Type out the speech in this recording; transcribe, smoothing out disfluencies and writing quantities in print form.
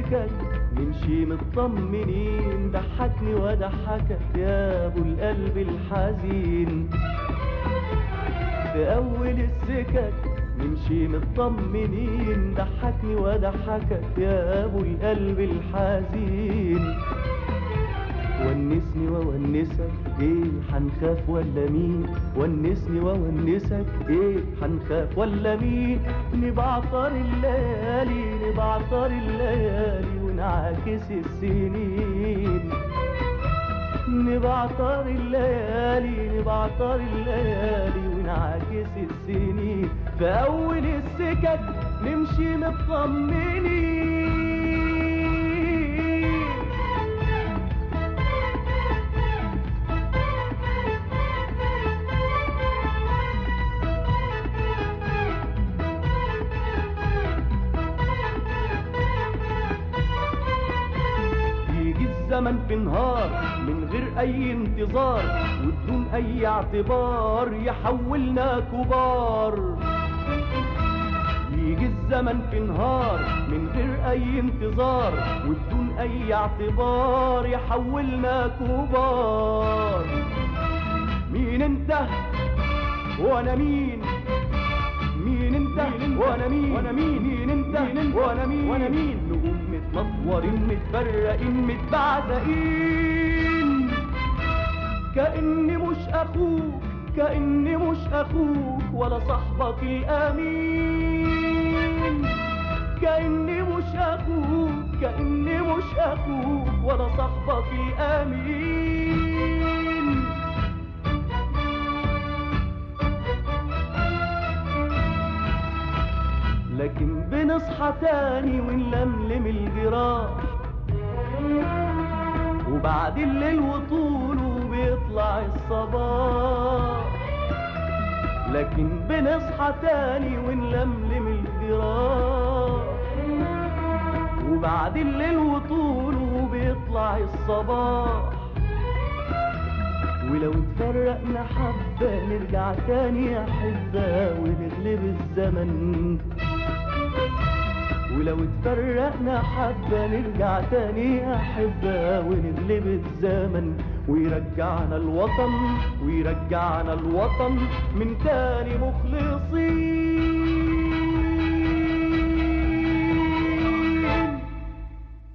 السكك نمشي مطمنين، ضحكني وضحكك يا ابو القلب الحزين. في اول السكك نمشي مطمنين، ضحكني وضحكك يا ابو القلب الحزين. ونسني وونسك ايه حنخاف ولا مين، ونسني وونسك ايه حنخاف ولا مين. نبعطر الليالي نبعطر الليالي ونعاكس السنين، نبعطر الليالي نبعطر الليالي ونعاكس السنين. في اول السكك نمشي مطمنين. الزمن في نهار من غير اي انتظار وبدون اي اعتبار يحولنا كبار. يجي الزمن في نهار من غير اي انتظار وبدون اي اعتبار يحولنا كبار. مين انت وانا مين، مين انت وانا مين، وانا مين، مين انت وانا مين، وانا مين. نقوم متنطورين متفرقين متبعزقين، كأني مش اخوك كأني مش اخوك ولا صاحبك الامين. كأني مش اخوك كأني مش اخوك ولا صاحبك الامين. لكن بنصحى تاني ونلملم الجراح، وبعد الليل وطوله بيطلع الصباح. لكن بنصحى تاني ونلملم الجراح، وبعد الليل وطوله بيطلع الصباح. ولو اتفرقنا حبة نرجع تاني يا حبة ونغلب الزمن. ولو اتفرقنا حبة نرجع تاني يا حبة ونغلب الزمن. ويرجعنا الوطن ويرجعنا الوطن من تاني مخلصين.